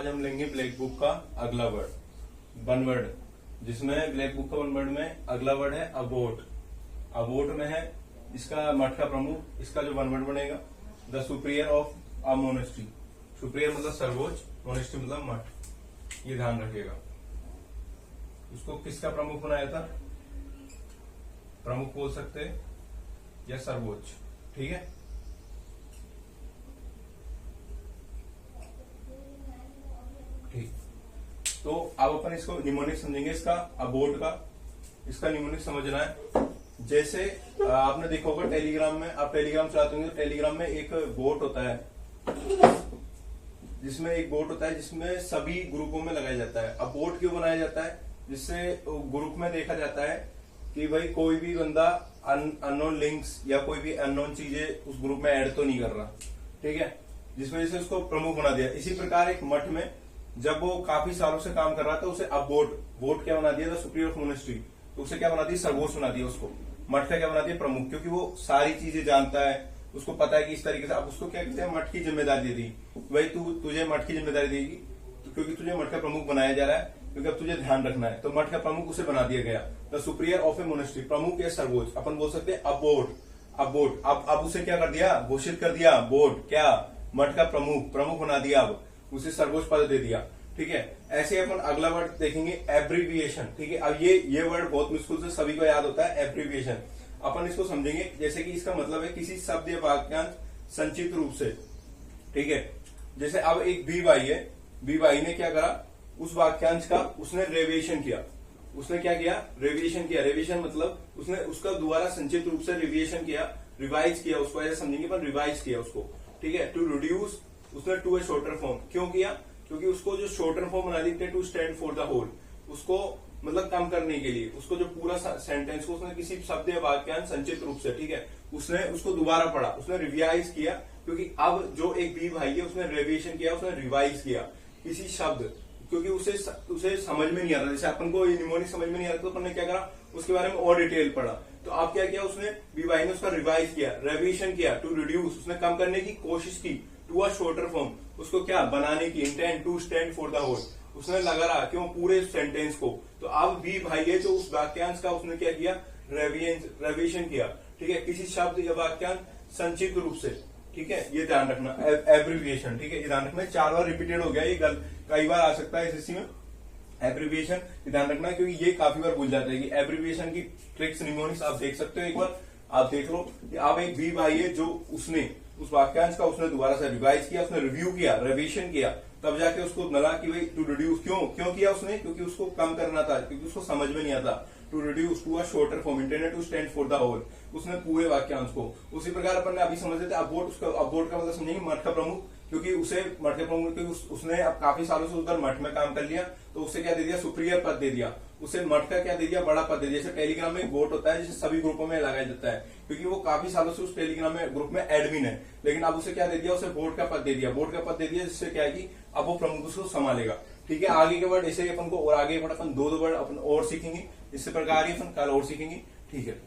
आज हम लेंगे ब्लैक बुक का अगला वर्ड, वन वर्ड, जिसमें ब्लैक बुक का वन वर्ड में अगला वर्ड है अबोट। अबोट में है इसका मठ का प्रमुख, इसका जो वन वर्ड बनेगा the superior of a monastery. Superior मतलब सर्वोच्च, मोनेस्ट्री मतलब मठ, ये ध्यान रखिएगा। उसको किसका प्रमुख बनाया था, प्रमुख बोल सकते हैं या सर्वोच्च, ठीक है। ठीक, तो अब अपन इसको निमोनिक समझेंगे। इसका अबोट का, इसका निमोनिक समझना है। जैसे आपने देखा होगा टेलीग्राम में, आप टेलीग्राम चलाते होंगे तो टेलीग्राम में एक बोट होता है, जिसमें सभी ग्रुपों में लगाया जाता है। अब बोट क्यों बनाया जाता है, जिससे ग्रुप में देखा जाता है कि भाई कोई भी बंदा अननोन लिंक्स या कोई भी अननोन चीजें उस ग्रुप में ऐड तो नहीं कर रहा, ठीक है, जिस वजह से उसको प्रमुख बना दिया। इसी प्रकार एक मठ में जब वो काफी सालों से काम कर रहा था, उसे अब बोट क्या बना दिया था, सुप्रियर ऑफ मोनेस्ट्री, तो उसे क्या बना दिया, सर्वोच्च बना दिया उसको। मठ का क्या बना दिया, प्रमुख, क्योंकि वो सारी चीजें जानता है, उसको पता है कि इस तरीके से। अब उसको क्या कहते हैं, मठ की जिम्मेदारी दी, भाई तुझे मठ की जिम्मेदारी देगी, तो क्योंकि तुझे मठ का प्रमुख बनाया जा रहा है, क्योंकि अब तुझे ध्यान रखना है, तो मठ का प्रमुख उसे बना दिया गया, the superior of A monastery, प्रमुख या सर्वोच्च। अपन बोल सकते हैं अबोट। अब उसे क्या कर दिया, घोषित कर दिया, बोट क्या, मठ का प्रमुख बना दिया, अब उसे सर्वोच्च पद दे दिया, ठीक है। ऐसे अपन अगला वर्ड देखेंगे एब्रीविएशन, ठीक है। अब ये वर्ड बहुत मुश्किल से सभी को याद होता है, एब्रीविएशन। अपन इसको समझेंगे, जैसे कि इसका मतलब है किसी शब्द या वाक्यांश संक्षिप्त रूप से, ठीक है। जैसे अब एक बी भाई है, बी भाई ने क्या करा, उस वाक्यांश का उसने रेविएशन किया। उसने क्या किया, रेविएशन किया। रेविएशन मतलब उसने उसका दोबारा संक्षिप्त रूप से रिविएशन किया, रिवाइज किया, उसको ऐसे समझेंगे पर रिवाइज किया उसको, ठीक है। टू रिड्यूस, उसने टू ए शॉर्टर फॉर्म क्यों किया, क्योंकि उसको जो शॉर्टर फॉर्म बना दी, to stand for the whole, उसको मतलब कम करने के लिए, उसको जो पूरा सेंटेंस को उसने किसी शब्द या वाक्यांश संक्षिप्त रूप से, ठीक है, उसने उसको दोबारा पढ़ा, उसने रिवाइज किया। क्योंकि अब जो एक बी भाई है उसने रेविएशन किया, उसने रिवाइज किया किसी शब्द, क्योंकि उसे समझ में नहीं आ रहा। जैसे अपन को निमोनिक समझ में नहीं आ रहा, तो अपन ने क्या करा, उसके बारे में और डिटेल पढ़ा। तो आप क्या किया, उसने बी भाई ने उसका रिवाइज किया, रेविएशन किया, टू रिड्यूस, उसने कम करने की कोशिश की, टू अ शॉर्टर फॉर्म, उसको क्या बनाने की, intent to stand for the whole, उसने लगा रहा क्यों, पूरे सेंटेंस को। तो अब बी भाई है जो उस वाक्यांश का उसने क्या किया, रेविएशन किया, ठीक है, किसी शब्द या वाक्यांश संक्षिप्त रूप से, ठीक है। ये ध्यान रखना, एब्रीविएशन, ठीक है, ये ध्यान रखना। 4 बार रिपीटेड हो गया, ये कई बार आ सकता है एसएससी में, एब्रीविएशन, ये ध्यान रखना, क्योंकि ये काफी बार भूल जाते हैं कि एब्रीविएशन की ट्रिक्स निमोनिक्स आप देख सकते हो, एक बार आप देख लो। अब एक बी भाई है जो उसने उस वाक्यांश का उसने दोबारा से रिवाइज किया, उसने रिव्यू किया, रिवीजन किया, तब जाके उसको मिला कि भाई टू रिड्यूस, क्यों किया उसने, क्योंकि उसको कम करना था, क्योंकि उसको समझ में नहीं आता। To reduce to a shorter form, intended to stand for the whole, उसने पूरे वाक्यांश को। उसी प्रकार अपन ने अभी समझ लेते अबोट, उसका अबोट का मतलब समझेंगे मठ का प्रमुख, क्योंकि उसे मठ के प्रमुख, क्योंकि उसने अब काफी सालों से उधर मठ में काम कर लिया, तो उसे क्या दे दिया, सुप्रियर पद दे दिया, उसे मठ का क्या दे दिया, बड़ा पद दे दिया। जैसे टेलीग्राम में एक बोट होता है जिसे सभी ग्रुपों में लगाया जाता है, क्योंकि वो काफी सालों से उस टेलीग्राम में ग्रुप में एडमिन है, लेकिन अब उसे क्या दे दिया, उसे बोट का पद दे दिया, बोट का पद दे दिया, जिससे क्या है कि अब वो प्रमुख उसको संभालेगा, ठीक है। आगे के वर्ड ऐसे अपन को, और आगे अपन 2 वर्ड अपन और सीखेंगे, इस प्रकार ही अपन कल और सीखेंगे, ठीक है।